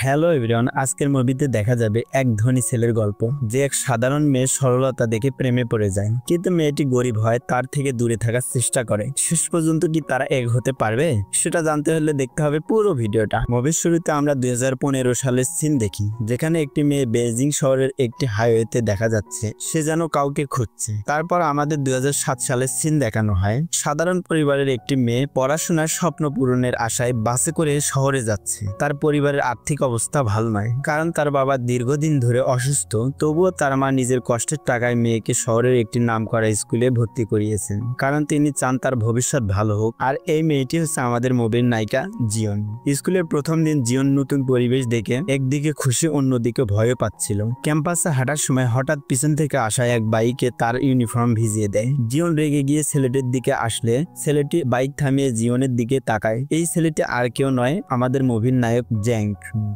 Hello everyone, আজকের মুভিতে দেখা যাবে এক ধনী ছেলের গল্প যে এক সাধারণ মেয়ের সরলতা দেখে প্রেমে পড়ে যায়। কিন্তু মেয়েটি গরিব হয়, তার থেকে দূরে থাকার চেষ্টা করে। শেষ পর্যন্ত কি তারা এক হতে পারবে সেটা জানতে হলে দেখতে হবে পুরো ভিডিওটা। মুভির শুরুতে আমরা 2015 সালের সিন দেখি, যেখানে একটি মেয়ে বেজিং শহরের একটি হাইওয়েতে দেখা যাচ্ছে সে যেন কাউকে খুঁজছে। তারপর আমাদের 2007 সালের সিন দেখানো হয়, সাধারণ পরিবারের একটি মেয়ে পড়াশোনার স্বপ্ন পূরণের আশায় বাসে করে শহরে যাচ্ছে। তার পরিবারের আর্থিক অবস্থা ভালো নয়, কারণ তার বাবা দীর্ঘদিন ধরে অসুস্থ। তবুও তার মা নিজের কষ্টের টাকায় মেয়েকে শহরের একটি নামকরা স্কুলে ভর্তি করিয়েছেন, কারণ তিনি চান তার ভবিষ্যৎ ভালো হোক। আর এই মেয়েটি হচ্ছে আমাদের মুভির নায়িকা জিয়ন। স্কুলের প্রথম দিন জিয়ন নতুন পরিবেশ দেখে একদিকে খুশি, অন্যদিকে ভয়ও পাচ্ছিল। ক্যাম্পাসে হাঁটার সময় হঠাৎ পিছন থেকে আসা এক বাইকে তার ইউনিফর্ম ভিজিয়ে দেয়। জিয়ন রেগে গিয়ে ছেলেটির দিকে আসলে ছেলেটি বাইক থামিয়ে জিয়নের দিকে তাকায়। এই ছেলেটি আর কেউ নয়, আমাদের মুভির নায়ক জ্যাং।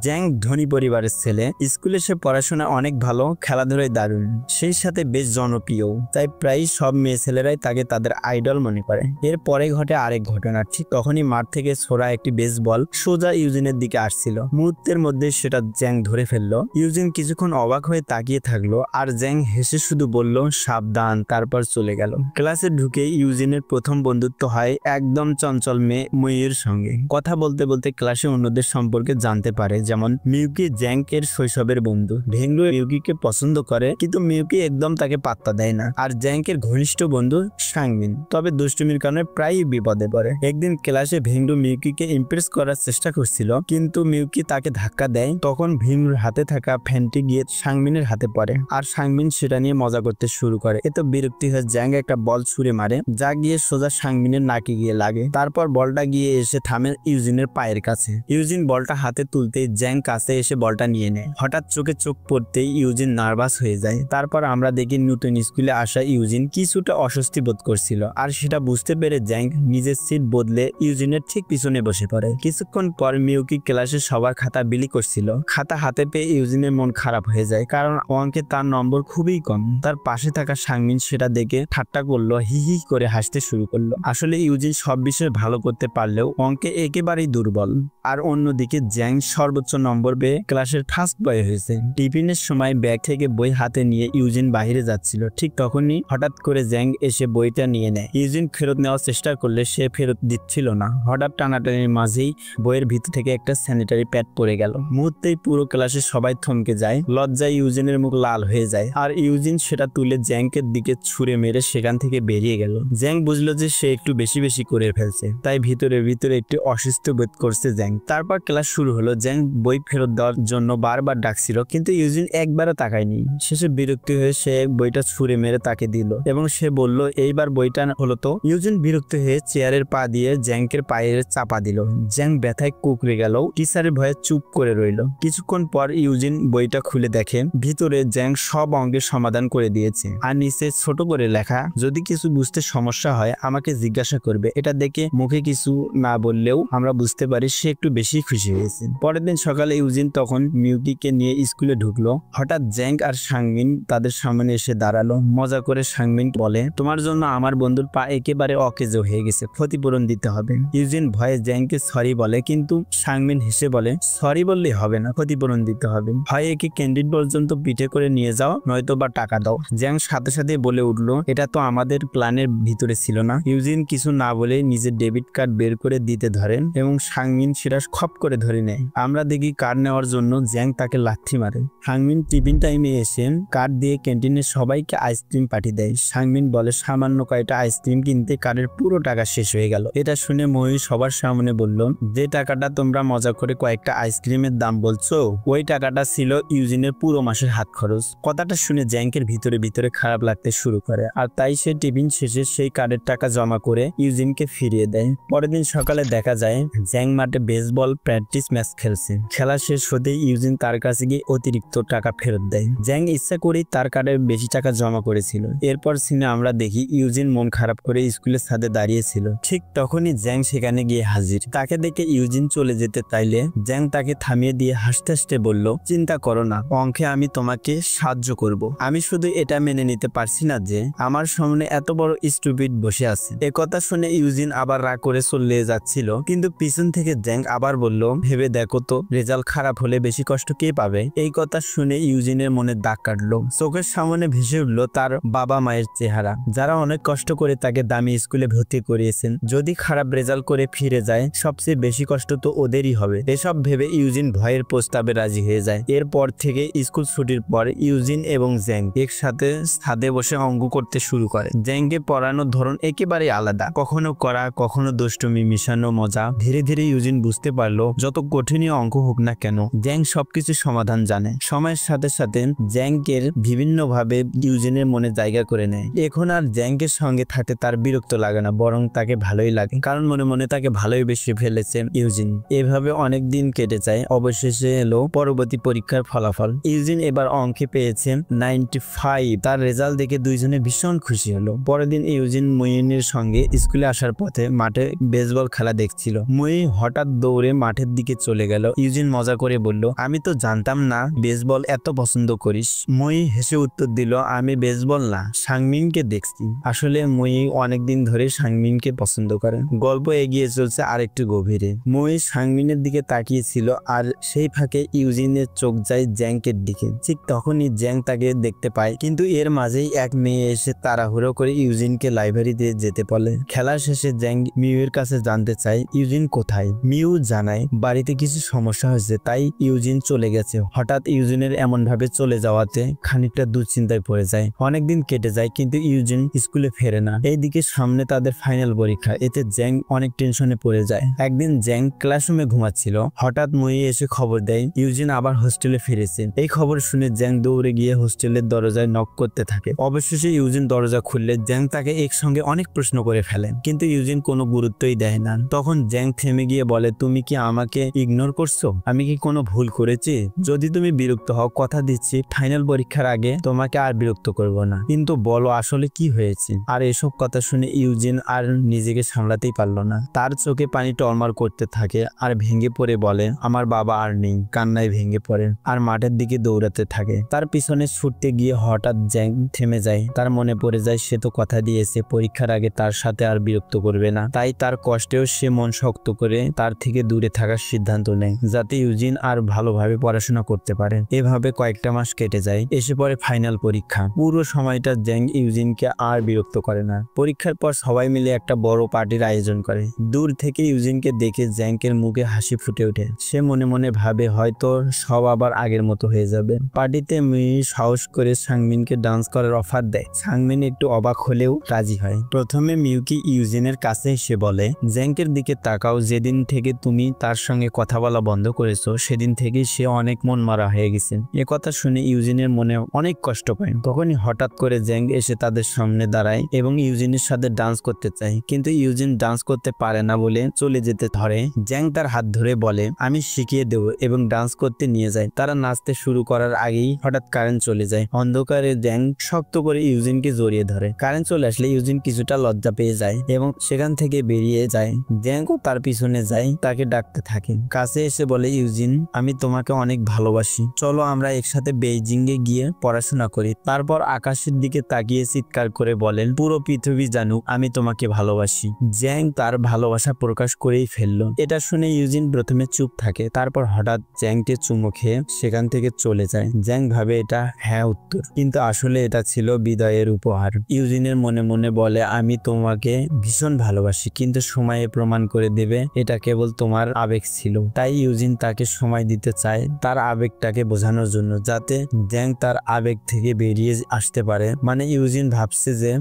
জ্যাং ধনী পরিবারের ছেলে। স্কুলে সে পড়াশোনা অনেক ভালো, খেলাধুলায় দারুণ, সেই সাথে বেশ জনপ্রিয়। তাই প্রায় সব মেয়ে ছেলেরাই তাকে তাদের আইডল মনে করে। এরপরে ঘটে আরেক ঘটনা। ঠিক তখনই মাঠ থেকে ছোড়া একটি বেসবল সোজা ইউজিনের দিকে আসছিল। মুহূর্তের মধ্যে সেটা জ্যাং ধরে ফেললো। ইউজিন কিছুক্ষণ অবাক হয়ে তাকিয়ে থাকলো, আর জ্যাং হেসে শুধু বলল সাবধান, তারপর চলে গেল। ক্লাসে ঢুকে ইউজিনের প্রথম বন্ধুত্ব হয় একদম চঞ্চল মেয়ে ময়ূর সঙ্গে। কথা বলতে বলতে ক্লাসে অন্যদের সম্পর্কে জানতে পারে, যেমন মিউকি জ্যাংকের শৈশবের বন্ধু। ভেংলু মিউকিকে পছন্দ করে, কিন্তু মিউকি একদম তাকে পাত্তা দেয় না। আর জ্যাংকের ঘনিষ্ঠ বন্ধু সাংমিন তবে দুষ্টুমির কারণে প্রায়ই বিপদে পড়ে। একদিন ক্লাসে ভেংলু মিউকিকে ইমপ্রেস করার চেষ্টা করছিল, কিন্তু মিউকি তাকে ধাক্কা দেয়। তখন ভেংলুর হাতে থাকা ফ্যানটি গিয়ে সাংমিনের হাতে পড়ে, আর সাংমিন সেটা নিয়ে মজা করতে শুরু করে। এতে বিরক্তি হয়ে জ্যাং একটা বল ছুঁড়ে মারে, যা গিয়ে সোজা সাংমিনের নাকে গিয়ে লাগে। তারপর বলটা গিয়ে এসে থামে ইউজিনের পায়ের কাছে। ইউজিন বলটা হাতে তুলতেই জ্যাং কাছে এসে বলটা নিয়ে নেয়। হঠাৎ চোখে চোখ পড়তেই ইউজিন নার্ভাস হয়ে যায়। তারপর আমরা দেখি নতুন স্কুলে আসা ইউজিন কিছুটা অস্বস্তি বোধ করছিল, আর সেটা বুঝতে পেরে জ্যাং নিজের সিট বদলে ইউজিনের ঠিক পিছনে বসে পড়ে। কিছুক্ষণ পর মিউকি ক্লাসে সবার খাতা বিলি করছিল। খাতা হাতে পেয়ে ইউজিনের মন খারাপ হয়ে যায়, কারণ অঙ্কে তার নম্বর খুবই কম। তার পাশে থাকা সাংমিন সেটা দেখে ঠাট্টা করলো, হি হি করে হাসতে শুরু করলো। আসলে ইউজিন সব বিষয়ে ভালো করতে পারলেও অঙ্কে একেবারেই দুর্বল। আর অন্যদিকে জ্যাং সর্বোচ্চ নম্বর পেয়ে ক্লাসের ফার্স্ট বয় হয়েছে। টিফিনের সময় ব্যাগ থেকে বই হাতে নিয়ে ইউজিন বাইরে যাচ্ছিল। ঠিক তখনই হঠাৎ করে জ্যাং এসে বইটা নিয়ে নেয়। ইউজিন ফেরত নেওয়ার চেষ্টা করলে সে ফেরত দিচ্ছিল না। হঠাৎ টানাটানির মাঝেই বইয়ের ভিতর থেকে একটা স্যানিটারি প্যাড পড়ে গেল। মুহূর্তেই পুরো ক্লাসে সবাই থমকে যায়। লজ্জায় ইউজিনের মুখ লাল হয়ে যায়, আর ইউজিন সেটা তুলে জ্যাংকের দিকে ছুঁড়ে মেরে সেখান থেকে বেরিয়ে গেল। জ্যাং বুঝলো যে সে একটু বেশি বেশি করে ফেলছে, তাই ভিতরে একটু অস্বস্তি বোধ করছে জ্যাং। তারপর ক্লাস শুরু হলো। জ্যাং বই ফেরত দেওয়ার জন্য বারবার ডাকছিল, কিন্তু ইউজিন একবারও তাকায়নি। শেষে বিরক্তি হয়ে সে বইটা ছুঁড়ে মেরে তাকে দিল, এবং সে বলল এইবার বইটা হলো তো। ইউজিন বিরক্ত হয়ে চেয়ারের পা দিয়ে জ্যাংকের পায়ে চাপা দিল। জ্যাং ব্যথায় কুকড়ে গেল, টিচারের ভয়ে চুপ করে রইল। কিছুক্ষণ পর ইউজিন বইটা খুলে দেখে ভিতরে জ্যাং সব অঙ্কের সমাধান করে দিয়েছে, আর নিচে ছোট করে লেখা, যদি কিছু বুঝতে সমস্যা হয় আমাকে জিজ্ঞাসা করবে। এটা দেখে মুখে কিছু না বললেও আমরা বুঝতে পারি সে একটু বেশি খুশি হয়েছে। পরের দিন সকালে ইউজিন তখন মিউকিকে নিয়ে স্কুলে ঢুকলো। হঠাৎ জ্যাং আর সাংমিন তাদের সামনে এসে দাঁড়ালো। মজা করে সাংমিন বলে, তোমার জন্য আমার বন্ধুর পা একেবারে অকেজ হয়ে গেছে, ক্ষতিপূরণ দিতে হবে। ইউজিন ভয়ে জ্যাংকে সরি বলে, কিন্তু সাংমিন হেসে বলে, সরি বললেই হবে না, ক্ষতিপূরণ দিতে হবে। হয় একে ক্যান্ডিড পর্যন্ত পিঠে করে নিয়ে যাও, নয়তো বা টাকা দাও। জ্যাং সাথে সাথে বলে উঠলো, এটা তো আমাদের প্ল্যানের ভিতরে ছিল না। ইউজিন কিছু না বলে নিজের ডেবিট কার্ড বের করে দিতে ধরেন, এবং সাংমিন সেটা খপ করে ধরে নেয়। আমরা দেখি কার্ড নেওয়ার জন্য জ্যাং তাকে লাথি মারে। সাংমিন টিফিন টাইমে এসে কার্ড দিয়ে ক্যান্টিনে সবাইকে আইসক্রিম পাঠিয়ে দেয়। সাংমিন বলে, সামান্য কয়টা আইসক্রিম কিনতে কার্ডের পুরো টাকা শেষ হয়ে গেল। এটা শুনে ময়ূর সবার সামনে বলল, যে টাকাটা তোমরা মজা করে কয়েকটা আইসক্রিমের দাম বলছো, ওই টাকাটা ছিল ইউজিনের পুরো মাসের হাত খরচ। কথাটা শুনে জ্যাংকের ভিতরে খারাপ লাগতে শুরু করে, আর তাই সে টিফিন শেষে সেই কার্ডের টাকা জমা করে ইউজিনকে ফিরিয়ে দেয়। পরের দিন সকালে দেখা যায় জ্যাং মাঠে বেসবল প্র্যাকটিস ম্যাচ খেলছে। খেলা শেষ হতেই ইউজিন তার কাছে গিয়ে অতিরিক্ত টাকা ফেরত দেয়। জ্যাং ইচ্ছা করেই তার কার্ডে বেশি টাকা জমা করেছিল। এরপর সিনে আমরা দেখি ইউজিন মন খারাপ করে স্কুলের ছাদে দাঁড়িয়েছিল। ঠিক তখনই জ্যাং সেখানে গিয়ে হাজির। তাকে দেখে ইউজিন চলে যেতে চাইলে জ্যাং তাকে থামিয়ে দিয়ে হাসতে হাসতে বলল, চিন্তা করো না, অঙ্কে আমি তোমাকে সাহায্য করব। আমি শুধু এটা মেনে নিতে পারছি না যে আমার সামনে এত বড় স্টুপিড বসে আছে। একথা শুনে ইউজিন আবার রাগ করে চলে যাচ্ছিল, কিন্তু পিছন থেকে জ্যাং আবার বলল, ভেবে দেখো তো রেজাল্ট খারাপ হলে বেশি কষ্ট কে পাবে? এই কথা শুনে ইউজিনের মনে দাগ কাটলো। চোখের সামনে ভেসে উঠলো তার বাবা মায়ের চেহারা, যারা অনেক কষ্ট করে তাকে দামি স্কুলে ভর্তি করিয়েছেন। যদি খারাপ রেজাল্ট করে ফিরে যায়, সবচেয়ে বেশি কষ্ট তো ওদেরই হবে। এসব ভেবে ইউজিন ভয়ের প্রস্তাবে রাজি হয়ে যায়। এরপর থেকে স্কুল ছুটির পর ইউজিন এবং জ্যাং একসাথে ছাদে বসে অঙ্ক করতে শুরু করে। জ্যাংকে পড়ানোর ধরন একেবারে আলাদা, কখনো করা, কখনো দুষ্টুমি মিশানো মজা। ধীরে ধীরে ইউজিন বুঝতে পারলো যত কঠিনই অঙ্ক হোক না কেন, জ্যাং সবকিছু সমাধান জানে। সময়ের সাথে সাথে জ্যাংকের বিভিন্নভাবে ইউজিনের মনে জায়গা করে নেয়। এখন আর জ্যাংকের সঙ্গে থাকতে তার বিরক্ত লাগে না, বরং তাকে ভালোই লাগে, কারণ মনে মনে তাকে ভালোই বেশি ফেলেছে ইউজিন। এভাবে অনেক দিন কেটে যায়। অবশেষে এলো পরবর্তী পরীক্ষার ফলাফল। ইউজিন এবার অঙ্কে পেয়েছে 95। তার রেজাল্ট দেখে দুইজনে ভীষণ খুশি হলো। পরের দিন ইউজিন মুইনের সঙ্গে স্কুলে আসার পথে মাঠে বেসবল খেলা দেখছিল। মুই হঠাৎ দৌড়ে মাঠের দিকে চলে গেল। ইউজিন মজা করে বলল, আমি তো জানতাম না বেসবল এত পছন্দ করিস। মুই হেসে উত্তর দিল, আমি বেসবল না, সাংমিনকে দেখছি। আসলে মুই অনেকদিন ধরে সাংমিনকে পছন্দ করে। গল্প এগিয়ে চলছে আরেকটু গভীরে। মুই সাংমিনের দিকে তাকিয়েছিল, আর সেই ফাঁকে ইউজিনের চোখ যায় জ্যাংকের দিকে। ঠিক তখনই জ্যাং তাকে দেখতে পায়, কিন্তু এর মাঝেই এক মেয়ে এসে তাড়াহুড়ো করে ইউজিনকে লাইব্রেরিতে যেতে বলে। খেলা শেষে জ্যাং মিউর কাছে জানতে চায় ইউজিন কোথায়। মিউ জানায় বাড়িতে কিছু সমস্যা হয়েছে, তাই ইউজিন চলে গেছে। হঠাৎ ইউজিনের এমন ভাবে চলে যাওয়াতে খানিকটা দুশ্চিন্তায় পড়ে যায়। অনেকদিন কেটে যায়, কিন্তু ইউজিন স্কুলে ফেরে না। এইদিকে সামনে তাদের ফাইনাল পরীক্ষা, এতে জ্যাং অনেক টেনশনে পড়ে যায়। একদিন জ্যাং ক্লাসরুমে ঘুমাচ্ছিল, হঠাৎ মুই এসে খবর দেয় ইউজিন আবার হোস্টেলে ফিরেছে। এই খবর শুনে জ্যাং দৌড়ে গিয়ে হোস্টেলের দরজায় নক করতে থাকে। অবশেষে ইউজিন দরজা খুললে জ্যাং তাকে একসঙ্গে অনেক প্রশ্ন করে ফেলে, কিন্তু ইউজিন কোনো গুরুত্বই দেয় না। তখন জ্যাং থেমে গিয়ে বলে, তুমি কি আমাকে ইগনোর করছো? আমি কি কোনো ভুল করেছি? যদি তুমি বিরক্ত হও, কথা দিচ্ছি ফাইনাল পরীক্ষার আগে তোমাকে আর বিরক্ত করব না, কিন্তু বলো আসলে কি হয়েছে। আর এসব কথা শুনে ইউজিন আর নিজেকে সামলাতেই পারলো না। তার চোখে পানি টলমল করতে থাকে আর ভেঙে পড়ে বলে, আমার বাবা আর নেই। কান্নায় ভেঙে পড়ে আর মাঠের দিকে দৌড়াতে থাকে। তার পিছনে ছুটতে গিয়ে হঠাৎ জ্যাং থেমে যায়। তার মনে পড়ে যায় সে তো কথা দিয়েছে পরীক্ষার আগে তার সাথে আর বিরক্ত করবে না। তাই তার কষ্টেও সে মন শক্ত করে তার থেকে দূরে থাকার সিদ্ধান্ত নেয়, যাতে ইউজিন আর ভালোভাবে পড়াশোনা করতে পারে। এভাবে কয়েকটা মাস কেটে যায়। এসে পড়ে ফাইনাল পরীক্ষা। পুরো সময়টা জ্যাং ইউজিনকে আর বিরক্ত করে না। পরীক্ষার পর সবাই মিলে একটা বড় পার্টির আয়োজন করে। দূর থেকে ইউজিনকে দেখে জ্যাংকের মুখে হাসি ফুটে ওঠে। সে মনে মনে ভাবে হয়তো সব আবার আগের মতো হয়ে যাবে। পার্টিতে মিউ সাহস করে সাংমিনকে ডান্স করার অফার দেয়। সাংমিন একটু অবাক হলেও রাজি হয়। প্রথমে মিউকি ইউজিনের কাছে এসে বলে, জ্যাংকের দিকে তাকাও, যেদিন থেকে তুমি তার সঙ্গে কথা বলা বন্ধ করেছো সেদিন থেকে সে অনেক মন মারা হয়ে গেছে। কথা শুনে ইউজিনের মনে অনেক কষ্ট পায়। তখনই হঠাৎ করে জ্যাং এসে তাদের সামনে দাঁড়ায় এবং ইউজিনের সাথে ডান্স করতে চায়, কিন্তু ইউজিন ডান্স করতে পারে না বলে চলে যেতে ধরে। জ্যাং তার হাত ধরে বলে, আমি শিখিয়ে দেব, এবং ডান্স করতে নিয়ে যায়। তারা নাচতে শুরু করার আগেই হঠাৎ কারেন্ট চলে যায়। অন্ধকারে জ্যাং শক্ত করে ইউজিনকে জড়িয়ে ধরে। কারেন্ট চলে আসলে ইউজিন কিছুটা লজ্জা পেয়ে যায় এবং সেখান থেকে বেরিয়ে যায়। জ্যাংও তার পিছনে যায়, তাকে ডাকতে থাকে। কাছে এসে বলে, ইউজিন আমি তোমাকে অনেক ভালোবাসি, চলো আমরা একসাথে বেইজিং এ গিয়ে পড়াশোনা করি। তারপর আকাশের দিকে তাকিয়ে চিৎকার করে বলেন, পুরো পৃথিবী জানুক আমি তোমাকে ভালোবাসি। জ্যাং তার ভালোবাসা প্রকাশ করেই ফেললো। এটা শুনে ইউজিন প্রথমে চুপ থাকে, তারপর হঠাৎ জ্যাংকে চুমু খেয়ে সেখান থেকে চলে যায়। জ্যাং ভাবে এটা হ্যাঁ উত্তর, কিন্তু আসলে এটা ছিল বিদায়ের উপহার। ইউজিনের মনে মনে বলে, আমি তোমাকে ভীষণ ভালোবাসি, কিন্তু সময়ে প্রমাণ করে দেবে এটা কেবল তোমার আবেগ ছিল। তাই ইউজিন তাকে সময় দিতে চায় তার আবেগটাকে বোঝানোর জন্য, যাতে জ্যাং তার আবেগ থেকে বেরিয়ে আসতে পারে। মানে ইউজিন ভাবছে যে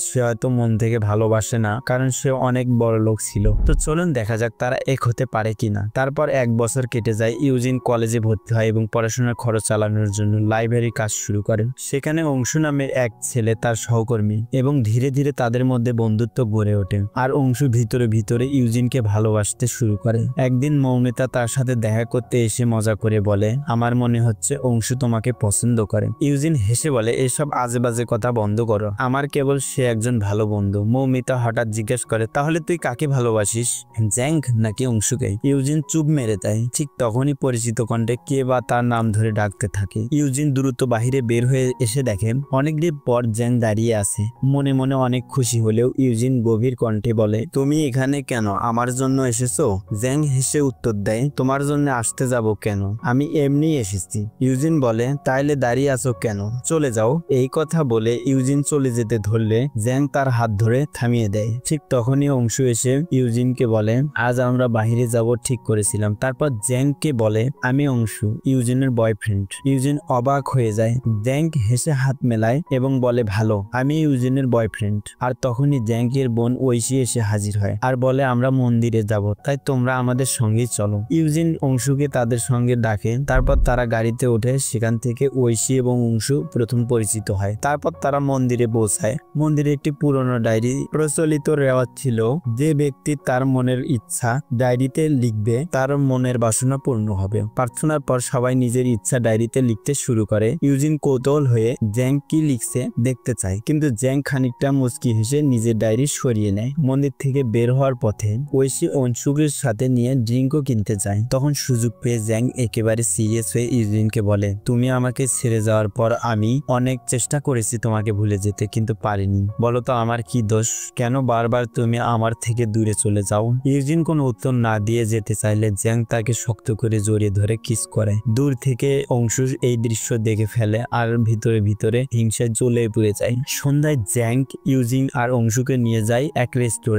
সে হয়তো মন থেকে ভালোবাসে না, কারণ সে অনেক বড় লোক ছিল। তো চলুন দেখা যাক তারা এক হতে পারে কিনা। তারপর 1 বছর কেটে যায়। ইউজিন কলেজে ভর্তি হয় এবং পড়াশোনার খরচ চালানোর জন্য লাইব্রেরির কাজ শুরু করেন। সেখানে অংশু নামের এক ছেলে তার সহকর্মী, এবং ধীরে ধীরে তাদের মধ্যে বন্ধুত্ব গড়ে ওঠে। আর অংশু ভিতরে ভিতরে ইউজিনকে ভালোবাসতে শুরু করে। একদিন মৌমিতা তার সাথে দেখা করতে এসে মজা করে বলে, আমার মনে হচ্ছে অংশু তোমাকে পছন্দ করে। ইউজিন হেসে বলে, এসব আজে বাজে কথা বন্ধ করো, আমার কেবল সে একজন ভালো বন্ধু। মৌমিতা হঠাৎ জিজ্ঞেস করে, তাহলে তুই কাকে ভালোবাসিস, জ্যাং নাকি অংশুকে? ইউজিন চুপ মেরে দেয়। ঠিক তখনই পরিচিত কণ্ঠে কে বা তার নাম ধরে ডাকতে থাকে। ইউজিন দ্রুত বাহিরে বের হয়ে এসে দেখে অনেকদিন পর জ্যাং দাঁড়িয়ে আছে। মনে মনে অনেক খুশি হলেও ইউজিন গভীর কণ্ঠে বলে, তুমি এখানে কেন, আমার জন্য এসেছো? জ্যাং হেসে উত্তর দেয়, তোমার জন্য আসতে যাব কেন, আমি এমনি এসেছি। ইউজিন বলে তাইলে দাঁড়িয়ে আছো কেন, চলে যাও। এই কথা বলে ইউজিন চলে যেতে ধরলে জ্যাং তার হাত ধরে থামিয়ে দেয়। ঠিক তখনই অংশু এসে ইউজিনকে বলে আজ আমরা বাহিরে যাব ঠিক করেছিলাম। তারপর জ্যাংকে বলে আমি অংশু, ইউজিনের বয়ফ্রেন্ড। ইউজিন অবাক হয়ে যায়। জ্যাং হেসে হাত মেলায় এবং বলে ভালো, আমি ইউজিনের বয়ফ্রেন্ড। আর তখনই জ্যাংকের বোন ঐশী এসে হাজির হয় আর বলে আমরা মন্দিরে যাব, তাই তোমরা আমাদের সঙ্গেই চলো। ইউজিন অংশুকে তাদের সঙ্গে ডাকে। তারপর তারা গাড়িতে ওঠে। সেখান থেকে ঐশী এবং অংশু প্রথম পরিচিত হয়। তারপর তারা মন্দিরে পৌঁছায়। মন্দিরে একটি পুরনো ডায়েরি প্রচলিত রেওয়াজ ছিল, যে ব্যক্তি তার মনের ইচ্ছা ডায়েরিতে লিখবে তার মনের বাসনা পূর্ণ হবে। প্রার্থনার পর সবাই নিজের ইচ্ছা ডায়েরিতে লিখতে শুরু করে। ইউজিন কৌতূহল হয়ে জ্যাং কি লিখছে দেখতে চায়, কিন্তু জ্যাং খানিকটা মুচকি হেসে নিজের ডায়েরি সরিয়ে নেয়। মন্দির থেকে বের হওয়ার পথে ঐশী অংশুকের সাথে নিয়ে ড্রিঙ্কও কিনতে যায়। তখন সুযোগ পেয়ে জ্যাং একেবারে সিরিয়াস হয়ে ইউজিনকে বলে তুমি আমাকে ছেড়ে যাওয়ার পর আমি অনেক চেষ্টা করেছি তোমাকে ভুলে যেতে, কিন্তু পারিনি। বলো তো আমার কি দোষ, কেন বারবার তুমি আমার থেকে দূরে চলে যাও? ইউজিন কোনো উত্তর না দিয়ে যেতে চাইলে জ্যাং তাকে শক্ত করে জড়িয়ে ধরে কিস করে। দূর থেকে অংশু এই দৃশ্য দেখে ফেলে আর ভিতরে ভিতরে হিংসায় জ্বলে পুড়ে যায়। সন্ধ্যায় জ্যাং ইউজিন আর অংশুকে নিয়ে যায় এক রেস্টুরেন্টে।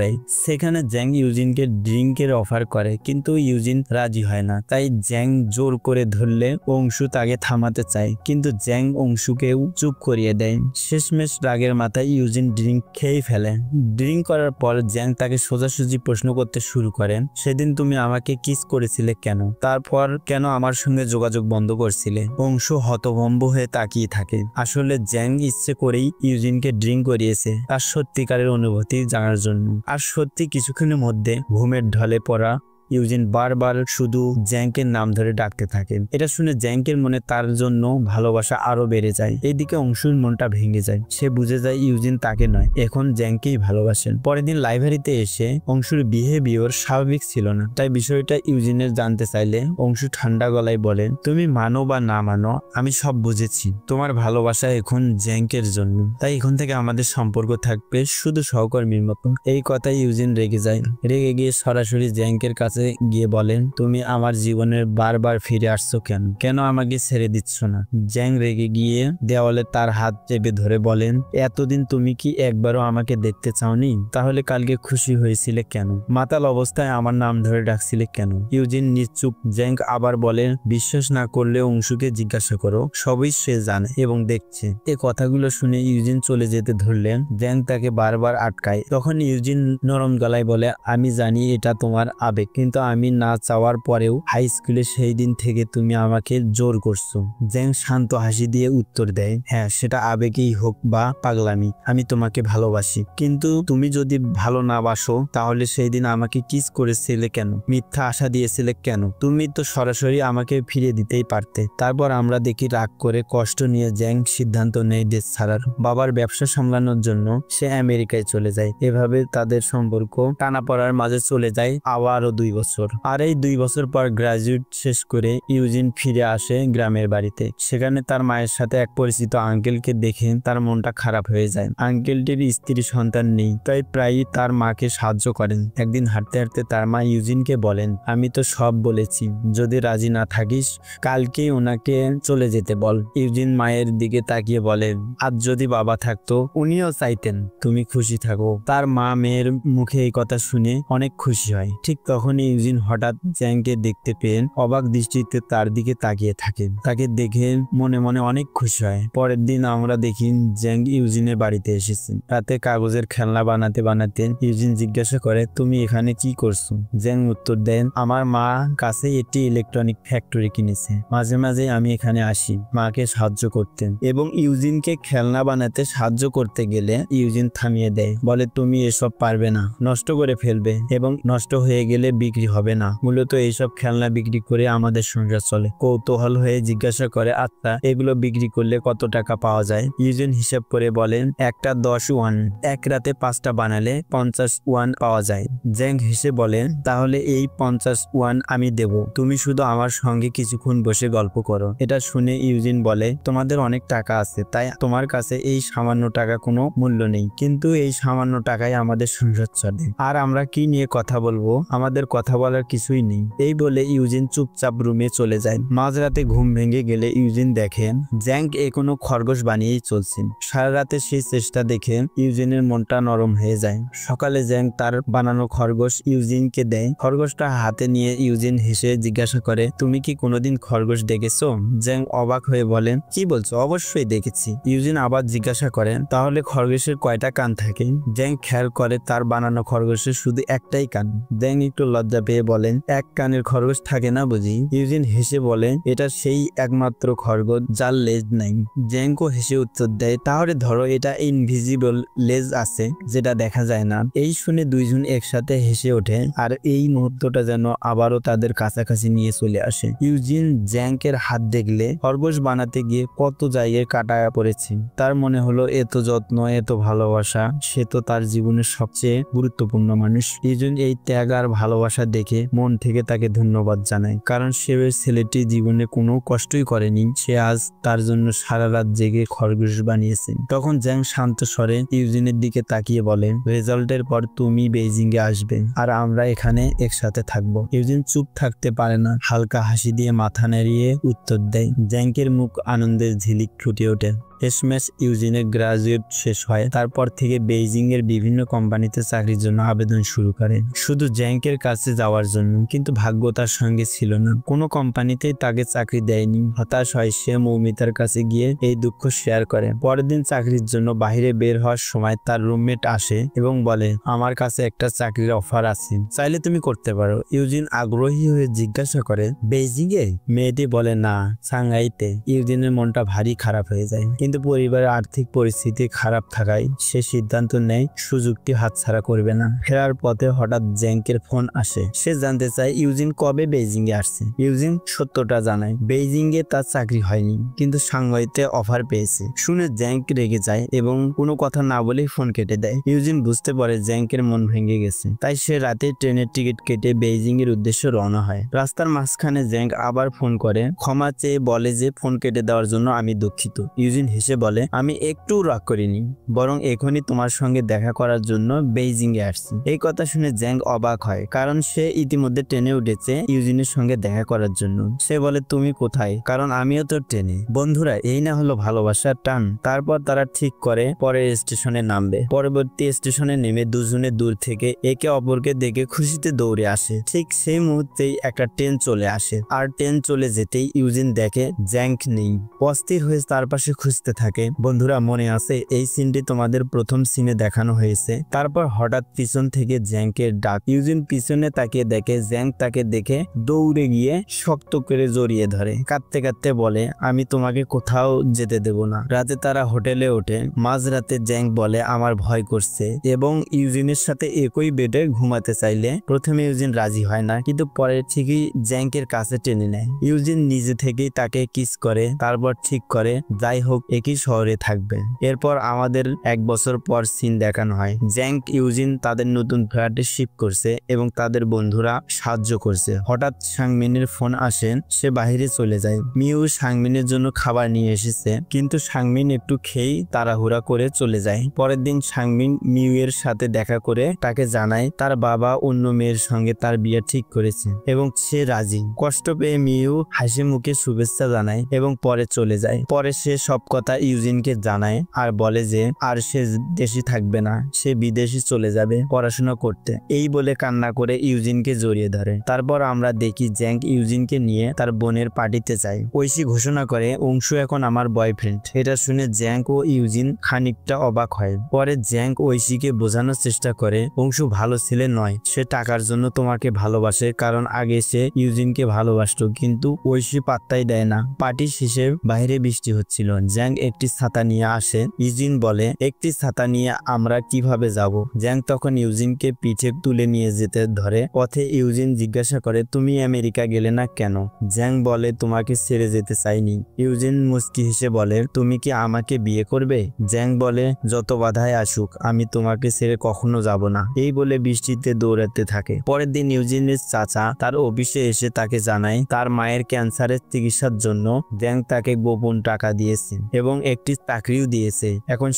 সেখানে জ্যাং ইউজিনকে ড্রিঙ্কের অফার করে, কিন্তু ইউজিন রাজি হয় না। তাই জ্যাং জোর করে ধরলে অংশু তাকে থামাতে চায়, কিন্তু জ্যাং অংশুকেও চুপ করিয়ে দেয়। শেষমেশ রাগের মাথায় ইউজিন ড্রিঙ্ক খেয়ে ফেলে। ড্রিঙ্ক করার পর জ্যাং তাকে সোজাসুজি প্রশ্ন করতে শুরু করেন, সেদিন তুমি আমাকে কিস করেছিলে কেন? তারপর কেন আমার সঙ্গে যোগাযোগ বন্ধ করছিলে? অংশু হতভম্ব হয়ে তাকিয়ে থাকে। আসলে জ্যাং ইচ্ছে করেই ইউজিনকে ড্রিঙ্ক করিয়েছে তার সত্যিকারের অনুভূতি জানার জন্য। আর সত্যি কিছুক্ষণের মধ্যে ঘুমের ঢলে পড়া ইউজিন বারবার শুধু জ্যাংকের নাম ধরে ডাকতে থাকে। এটা শুনে জ্যাংকের মনে তার জন্য ভালোবাসা আরো বেড়ে যায়। এইদিকে অংশুর মনটা ভেঙে যায়। সে বুঝে যায় ইউজিন তাকে নয়, এখন জ্যাংকেই ভালোবাসেন। পরের দিন লাইব্রেরিতে এসে অংশুর বিহেভিয়ার স্বাভাবিক ছিল না, তাই বিষয়টা ইউজিনের জানতে চাইলে অংশু ঠান্ডা গলায় বলেন তুমি মানো বা না মানো আমি সব বুঝেছি। তোমার ভালোবাসা এখন জ্যাংকের জন্য, তাই এখন থেকে আমাদের সম্পর্ক থাকবে শুধু সহকর্মীর মতো। এই কথায় ইউজিন রেগে যায়। রেগে গিয়ে সরাসরি জ্যাংকের কাছে গিয়ে বলেন তুমি আমার জীবনের বারবার ফিরে আসছো কেন, কেন আমাকে ছেড়ে দিচ্ছ না? জ্যাং রেগে গিয়ে দেওয়ালে তার হাত চেপে ধরে বলেন এতদিন তুমি কি একবারও আমাকে দেখতে চাওনি? তাহলে কালকে খুশি হয়েছিলে কেন? মাতাল অবস্থায় আমার নাম ধরে ডাকছিলে কেন? ইউজিন নিশ্চুপ। জ্যাং আবার বলেন বিশ্বাস না করলে অংশুকে জিজ্ঞাসা করো, সবই সে জানে এবং দেখছে। এই কথাগুলো শুনে ইউজিন চলে যেতে ধরলেন। জ্যাং তাকে বারবার আটকায়। তখন ইউজিন নরম গলায় বলে আমি জানি এটা তোমার আবেগ, কিন্তু আমি না চাওয়ার পরেও হাই স্কুলে সেই দিন থেকে তুমি আমাকে জোর করছো। জ্যাং শান্ত হাসি দিয়ে উত্তর দেয় হ্যাঁ, সেটা আবেগেই হোক বা পাগলামি, আমি তোমাকে ভালোবাসি। কিন্তু তুমি যদি ভালো না বাসো তাহলে সেই দিন আমাকে কিস করেছিলে কেন? মিথ্যা আশা দিয়েছিলে কেন? তুমি তো সরাসরি আমাকে ফিরে দিতেই পারতে। তারপর আমরা দেখি রাগ করে কষ্ট নিয়ে জ্যাং সিদ্ধান্ত নেয় দেশ ছাড়ার। বাবার ব্যবসা সামলানোর জন্য সে আমেরিকায় চলে যায়। এভাবে তাদের সম্পর্ক টানাপড়ার মাঝে চলে যায় আবারও 2 বছর। আর এই 2 বছর পর গ্রাজুয়েট শেষ করে ইউজিন ফিরে আসে গ্রামের বাড়িতে। সেখানে তার মায়ের সাথে এক পরিচিত আঙ্কেলকে দেখে তার মনটা খারাপ হয়ে যায়। আঙ্কেলটির স্ত্রী সন্তান নেই, তাই প্রায়ই তার মাকে সাহায্য করেন। একদিন হাঁটতে হাঁটতে তার মা ইউজিনকে বলেন আমি তো সব বলেছি, যদি রাজি না থাকিস কালকেই ওনাকে চলে যেতে বল। ইউজিন মায়ের দিকে তাকিয়ে বলেন আজ যদি বাবা থাকতো উনিও চাইতেন তুমি খুশি থাকো। তার মা মেয়ের মুখে এই কথা শুনে অনেক খুশি হয়। ঠিক তখনই ইউজিন হঠাৎ জ্যাংকে দেখতে পেয়ে অবাক দৃষ্টিতে তার দিকে তাকিয়ে থাকে। তাকে দেখে মনে মনে অনেক খুশি হয়। পরের দিন আমরা দেখি জ্যাং ইউজিনের বাড়িতে এসেছেন। রাতে কাগজের খেলনা বানাতে বানাতে ইউজিন জিজ্ঞাসা করে তুমি এখানে কি করছো? জ্যাং উত্তর দেন আমার মা কাছে একটি ইলেকট্রনিক ফ্যাক্টরি কিনেছে, মাঝে মাঝে আমি এখানে আসি মাকে সাহায্য করতেন। এবং ইউজিনকে খেলনা বানাতে সাহায্য করতে গেলে ইউজিন থামিয়ে দেয়, বলে তুমি এসব পারবে না, নষ্ট করে ফেলবে এবং নষ্ট হয়ে গেলে বিক্রি হবে না। মূলত এইসব খেলনা বিক্রি করে আমাদের সংসার চলে। কৌতূহল হয়ে জিজ্ঞাসা করে আচ্ছা এগুলো বিক্রি করলে কত টাকা পাওয়া যায়? ইউজিন হিসাব করে বলেন একটা 10 ওয়ান, এক রাতে 5টা বানালে 50 ওয়ান পাওয়া যায়। জ্যাং হেসে বলেন তাহলে এই 50 ওয়ান আমি দেব, তুমি শুধু আমার সঙ্গে কিছুক্ষণ বসে গল্প করো। এটা শুনে ইউজিন বলে তোমাদের অনেক টাকা আছে, তাই তোমার কাছে এই সামান্য টাকা কোনো মূল্য নেই, কিন্তু এই সামান্য টাকায় আমাদের সংসার চলে। আর আমরা কি নিয়ে কথা বলবো? আমাদের কথা কথা বলার কিছুই নেই। এই বলে ইউজিন চুপচাপ রুমে চলে যায়। মাঝরাতে ঘুম ভেঙে গেলে ইউজিন দেখেন জ্যাঙ্ক এখনো খরগোশ বানিয়েই চলছেন। সারা রাতে সেই চেষ্টা দেখে ইউজিনের মনটা নরম হয়ে যায়। সকালে জ্যাঙ্ক তার বানানো খরগোশ ইউজিনকে দেয়। খরগোশটা হাতে নিয়ে ইউজিন হেসে জিজ্ঞাসা করে, তুমি কি কোনোদিন খরগোশ দেখেছো? জ্যাঙ্ক অবাক হয়ে বলেন, কি বলছো? অবশ্যই দেখেছি। ইউজিন আবার জিজ্ঞাসা করেন, তাহলে খরগোশের কয়টা কান থাকে? জ্যাঙ্ক খেয়াল করে তার বানানো খরগোশের শুধু একটাই কান। জ্যাঙ্ক একটু লজ্জা পেয়ে বলেন, এক কানের খরগোশ থাকে না বুঝি? ইউজিন হেসে বলেন, এটা সেই একমাত্র খরগোশ যার লেজ নাই। জ্যাঙ্কও হেসে উত্তর দেয়, তাহলে ধরো এটা ইনভিজিবল লেজ আছে যেটা দেখা যায় না। এই শুনে দুইজন একসাথে হেসে ওঠে আর এই মুহূর্তটা যেন আবারও তাদের কাছাকাছি নিয়ে চলে আসে। ইউজিন জ্যাঙ্কের হাত দেখলে খরগোশ বানাতে গিয়ে কত জায়গায় কাটা পড়েছে। তার মনে হলো এত যত্ন, এত ভালোবাসা, সে তো তার জীবনের সবচেয়ে গুরুত্বপূর্ণ মানুষ। ইউজিন এই ত্যাগ আর ভালোবাসা দেখে মন থেকে তাকে ধন্যবাদ জানায়, কারণ সে ছেলেটি জীবনে কোনো কষ্টই করেনি। সে আজ তার জন্য সারা রাত জেগে খরগোশ বানিয়েছে। তখন জ্যাং শান্ত স্বরে ইউজিনের দিকে তাকিয়ে বলে, রেজাল্টের পর তুমি বেইজিং এ আসবে আর আমরা এখানে একসাথে থাকবো। ইউজিন চুপ থাকতে পারে না, হালকা হাসি দিয়ে মাথা নাড়িয়ে উত্তর দেয়। জ্যাঙ্কের মুখ আনন্দের ঝিলিক ফুটে ওঠে। শেষমেশ ইউজিনের গ্রাজুয়েট শেষ হয়। তারপর থেকে বেইজিং এর বিভিন্ন কোম্পানিতে চাকরির জন্য আবেদন শুরু করে, শুধু জ্যাঙ্কের কাছে যাওয়ার জন্য। কিন্তু ভাগ্য তার সঙ্গে ছিল না, কোনো কোম্পানিতেই তাকে চাকরি দেয়নি। হতাশ হয় সে মৌমিতার কাছে গিয়ে এই দুঃখ শেয়ার করে। পরের দিন চাকরির জন্য বাইরে বের হওয়ার সময় তার রুমমেট আসে এবং বলে, আমার কাছে একটা চাকরির অফার আছে, চাইলে তুমি করতে পারো। ইউজিন আগ্রহী হয়ে জিজ্ঞাসা করে, বেইজিং এ? মেয়েটি বলে, না, সাংহাইতে। ইউজিনের মনটা ভারী খারাপ হয়ে যায়, কিন্তু পরিবারের আর্থিক পরিস্থিতি খারাপ থাকায় সে সিদ্ধান্ত নেয় সুযোগটি হাতছাড়া করবে না। ফেরার পথে হঠাৎ জ্যাঙ্কের ফোন আসে। সে জানতে চায় ইউজিন কবে বেইজিং এ আসছে। ইউজিন সত্যটা জানায়, বেইজিং এ তার চাকরি হয়নি, কিন্তু সাংহাইতে অফার পেয়েছে। শুনে জ্যাঙ্ক রেগে যায় এবং কোনো কথা না বলেই ফোন কেটে দেয়। ইউজিন বুঝতে পারে জ্যাঙ্কের মন ভেঙে গেছে, তাই সে রাতে ট্রেনের টিকিট কেটে বেইজিং এর উদ্দেশ্যে রওনা হয়। রাস্তার মাঝখানে জ্যাঙ্ক আবার ফোন করে, ক্ষমা চেয়ে বলে যে ফোন কেটে দেওয়ার জন্য আমি দুঃখিত। ইউজিন হেসে বলে, আমি একটু রাগ করিনি, বরং এখনই তোমার সঙ্গে দেখা করার জন্য বেইজিং এ আসছি। এই কথা শুনে জ্যাঙ্ক অবাক হয়, কারণ সে ইতিমধ্যে ট্রেনে উঠেছে ইউজিনের সঙ্গে দেখা করার জন্য। সে বলে, তুমি কোথায়? কারণ আমিও তো ট্রেনে। বন্ধুরা, এই না হলো ভালোবাসার টান। তারপর তারা ঠিক করে পরের স্টেশনে নামবে। পরবর্তী স্টেশনে নেমে দুজনে দূর থেকে একে অপরকে দেখে খুশিতে দৌড়ে আসে। ঠিক সেই মুহূর্তেই একটা ট্রেন চলে আসে, আর ট্রেন চলে যেতেই ইউজিন দেখে জ্যাঙ্ক নেই। অস্থির হয়ে তার পাশে খুঁজতে থাকে। বন্ধুরা, মনে আছে এই সিনটি তোমাদের প্রথম সিনে দেখানো হয়েছে। তারপর হঠাৎ পিছন থেকে জ্যাঙ্কের ডাক। ইউজিন পিছনে তাকিয়ে দেখে জ্যাঙ্ক তাকে দেখে দৌড়ে গিয়ে শক্ত করে জড়িয়ে ধরে, কাঁদতে কাঁদতে বলে, আমি তোমাকে কোথাও যেতে দেব না। রাতে তারা হোটেলে ওঠে। মাঝরাতে জ্যাঙ্ক বলে, আমার ভয় করছে, এবং ইউজিনের সাথে একই বেডে ঘুমাতে চাইলে প্রথমে ইউজিন রাজি হয় না, কিন্তু পরে ঠিকই জ্যাঙ্কের কাছে টেনে নেয়। ইউজিন নিজে থেকেই তাকে কিস করে, তারপর ঠিক করে যাই হোক একই শহরে থাকবে। এরপর আমাদের 1 বছর পর সিন দেখানো হয়। জ্যাঙ্ক ইউজিন তাদের নতুন ফ্ল্যাটে শিফট করছে এবং তাদের বন্ধুরা সাহায্য করছে। হঠাৎ সাংমিনের ফোন আসে, সে বাহিরে চলে যায়। মিউ সাংমিনের জন্য খাবার নিয়ে এসেছে, কিন্তু সাংমিন একটু খেয়েই তাড়াহুড়া করে চলে যায়। পরের দিন সাংমিন মিউ এর সাথে দেখা করে তাকে জানায় তার বাবা অন্য মেয়ের সঙ্গে তার বিয়ে ঠিক করেছে এবং সে রাজি। কষ্ট পেয়ে মিউ হাসি মুখে শুভেচ্ছা জানায় এবং পরে চলে যায়। পরে সে সব কথা ইউজিনকে জানায় আর বলে যে আর সে দেশে থাকবে না, সে বিদেশে চলে যাবে পড়াশোনা করতে। এই বলে কান্না করে ইউজিনকে জড়িয়ে ধরে। তারপর আমরা দেখি জ্যাঙ্ক ইউজিনকে নিয়ে তার বোনের পার্টিতে যায়। ঐশী ঘোষণা করে, অংশু এখন আমার বয়ফ্রেন্ড। এটা শুনে জ্যাঙ্ক ও ইউজিন খানিকটা অবাক হয়। পরে জ্যাঙ্ক ঐশীকে বোঝানোর চেষ্টা করে, অংশু ভালো ছেলে নয়, সে টাকার জন্য তোমাকে ভালোবাসে, কারণ আগে সে ইউজিনকে ভালোবাসতো, কিন্তু ঐশী পাত্তাই দেয় না। পার্টি শেষে বাইরে বৃষ্টি হচ্ছিল। জ্যাঙ্ক একটি ছাতা নিয়ে আসে। ইউজিন বলে, একটি ছাতা নিয়ে আমরা কিভাবে যাব? জ্যাঙ্ক তখন ইউজিনকে পিঠে তুলে নিয়ে যেতে ধরে। পথে ইউজিন জিজ্ঞাসা করে, তুমি আমেরিকা গেলে না কেন? জ্যাঙ্ক বলে, তোমাকে ছেড়ে যেতে চাইনি। ইউজিন মুচকি হেসে বলে, তুমি কি আমাকে বিয়ে করবে? জ্যাঙ্ক বলে, যত বাধাই আসুক আমি তোমাকে ছেড়ে কখনো যাব না। এই বলে বৃষ্টিতে দৌড়াতে থাকে। পরের দিন ইউজিনের চাচা তার অফিসে এসে তাকে জানায় তার মায়ের ক্যান্সারের চিকিৎসার জন্য জ্যাঙ্ক তাকে গোপন টাকা দিয়েছে এবং এবং একটি চাকরিও দিয়েছে। এখন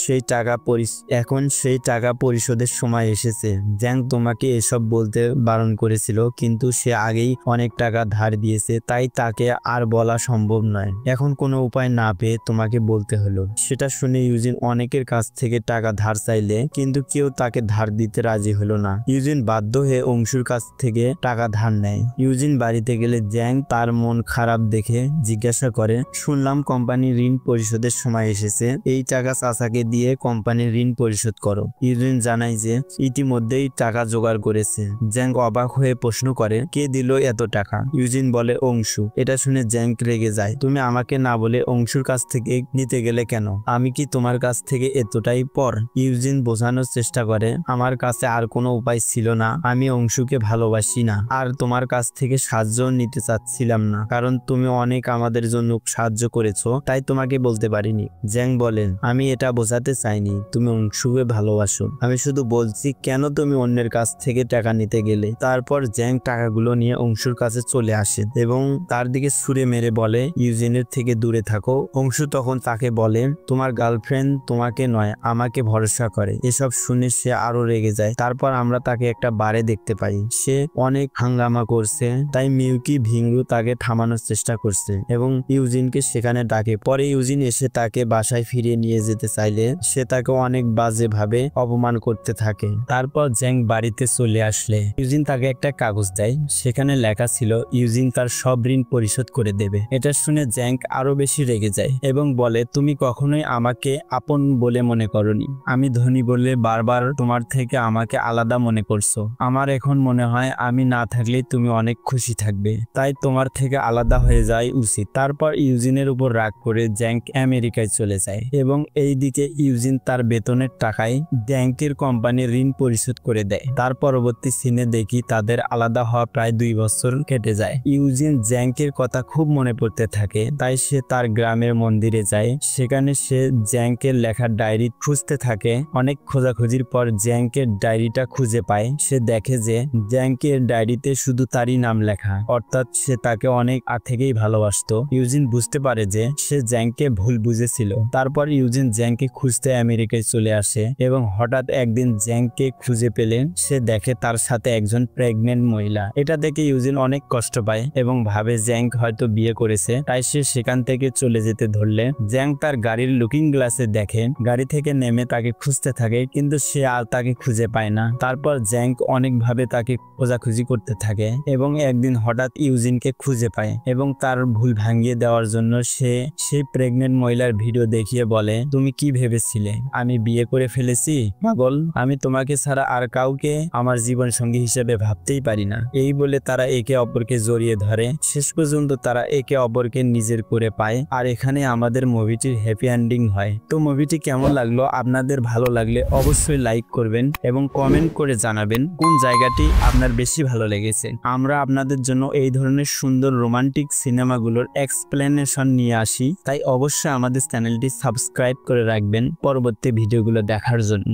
সেই টাকা পরিশোধের সময় এসেছে। জ্যাং তোমাকে এসব বলতে বারণ করেছিল, কিন্তু সে আগেই অনেক টাকা ধার দিয়েছে, তাই তাকে আর বলা সম্ভব নয়। এখন কোনো উপায় না পেয়ে তোমাকে বলতে হলো। সেটা শুনে ইউজিন অনেকের কাছ থেকে টাকা ধার চাইলে কিন্তু কেউ তাকে ধার দিতে রাজি হলো না। ইউজিন বাধ্য হয়ে অংশুর কাছ থেকে টাকা ধার নেয়। ইউজিন বাড়িতে গেলে জ্যাং তার মন খারাপ দেখে জিজ্ঞাসা করে, শুনলাম কোম্পানির ঋণ পরিশোধের সময় এসেছে, এই টাকা চাচাকে দিয়ে কোম্পানির ঋণ পরিশোধ করো। ইউজিন জানায় যে ইতিমধ্যেই টাকা জোগাড় করেছে। জ্যাং অবাক হয়ে প্রশ্ন করে, কে দিল এত টাকা? ইউজিন বলে, অংশু। এটা শুনে জ্যাং রেগে যায়, তুমি আমাকে না বলে অংশুর কাছ থেকে নিতে গেলে কেন? আমি কি তোমার কাছ থেকে এতটাই পর? ইউজিন বোঝানোর চেষ্টা করে, আমার কাছে আর কোনো উপায় ছিল না, আমি অংশুকে ভালোবাসি না, আর তোমার কাছ থেকে সাহায্য নিতে চাচ্ছিলাম না, কারণ তুমি অনেক আমাদের জন্য সাহায্য করেছো, তাই তোমাকে বলতে পারিনি। জ্যাং বলেন, আমি এটা বোঝাতে চাইনি তুমি অংশুকে ভালোবাসো, আমি শুধু বলছি কেন তুমি অন্যের কাছ থেকে টাকা নিতে গেলে। তারপর জ্যাং টাকাগুলো নিয়ে অংশুর কাছে চলে আসে এবং তার দিকে ছুঁড়ে মেরে বলে, ইউজিনের থেকে দূরে থাকো। অংশু তখন তাকে বলে, তোমার গার্লফ্রেন্ড তোমাকে নয় আমাকে ভরসা করে। এসব শুনে সে আরো রেগে যায়। তারপর আমরা তাকে একটা বারে দেখতে পাই, সে অনেক হাঙ্গামা করছে, তাই মিউকি ভিংরু তাকে থামানোর চেষ্টা করছে এবং ইউজিনকে সেখানে ডাকে। পরে ইউজিন এসে তাকে বাসায় ফিরিয়ে নিয়ে যেতে চাইলে সে তাকে অনেক বাজে ভাবে অপমান করতে থাকে। তারপর জ্যাং বাড়িতে চলে আসলে ইউজিন তাকে একটা কাগজ দেয়, সেখানে লেখা ছিল ইউজিন তার সব ঋণ পরিশোধ করে দেবে। এটা শুনে জ্যাং আরো বেশি রেগে যায় এবং বলে, তুমি কখনোই আমাকে আপন বলে মনে করনি, আমি ধনী বলে বারবার তোমার থেকে আমাকে আলাদা মনে করছো। আমার এখন মনে হয় আমি না থাকলে তুমি অনেক খুশি থাকবে, তাই তোমার থেকে আলাদা হয়ে যাওয়াই উচিত। তারপর ইউজিনের উপর রাগ করে জ্যাং আমেরিকায় চলে যায় এবং এইদিকে ইউজিন তার বেতনের টাকায় জ্যাংকের কোম্পানির ঋণ পরিশোধ করে দেয়। তার পরবর্তী সিনে দেখি তাদের আলাদা হওয়া প্রায় 2 বছর কেটে যায়। ইউজিন জ্যাংকের কথা খুব মনে পড়তে থাকে, তাই সে তার গ্রামের মন্দিরে যায়। সেখানে সে জ্যাংকের লেখা ডায়েরি খুঁজতে থাকে। অনেক খোঁজাখুঁজির পর জ্যাংকের ডায়েরিটা খুঁজে পায়। সে দেখে যে জ্যাংকের ডায়েরিতে শুধু তারই নাম লেখা, অর্থাৎ সে তাকে অনেক আগ থেকেই ভালোবাসতো। ইউজিন বুঝতে পারে যে সে জ্যাংকে ভুল বুঝেছিল। তারপর ইউজিন জ্যাংকে খুঁজতে আমেরিকায় চলে আসে এবং হঠাৎ একদিন জ্যাংকে খুঁজে পেলে সে দেখে তার সাথে একজন প্রেগনেন্ট মহিলা। এটা দেখে ইউজিন অনেক কষ্ট পায় এবং ভাবে জ্যাং হয়তো বিয়ে করেছে, তাই সে সেখান থেকে চলে যেতে ধরলে জ্যাং তার গাড়ির লুকিং গ্লাসে দেখে, গাড়ি থেকে নেমে তাকে খুঁজতে থাকে, কিন্তু সে আর তাকে খুঁজে পায় না। তারপর জ্যাং অনেকভাবে তাকে খোঁজাখুঁজি করতে থাকে এবং একদিন হঠাৎ ইউজিনকে খুঁজে পায় এবং তার ভুল ভাঙিয়ে দেওয়ার জন্য সে সেই প্রেগনেন্ট মহিলার ভিডিও দেখিয়ে বলে, তুমি কি ভেবেছিলে আমি বিয়ে করে ফেলেছি? পাগল, আমি তোমাকে ছাড়া আর কাউকে আমার জীবন সঙ্গী হিসেবে ভাবতেই পারি না। এই বলে তারা একে অপরকে জড়িয়ে ধরে। শেষ পর্যন্ত তারা একে অপরকে নিজের করে পায়, আর এখানে আমাদের মুভিটির হ্যাপি এন্ডিং হয়। তো মুভিটি কেমন লাগলো? আপনাদের ভালো লাগলে অবশ্যই লাইক করবেন এবং কমেন্ট করে জানাবেন কোন জায়গাটি আপনার বেশি ভালো লেগেছে। আমরা আপনাদের জন্য এই ধরনের সুন্দর রোমান্টিক সিনেমাগুলোর এক্সপ্লেনেশন নিয়ে আসি, তাই অবশ্যই আমাদের চ্যানেলটি সাবস্ক্রাইব করে রাখবেন পরবর্তী ভিডিওগুলো দেখার জন্য।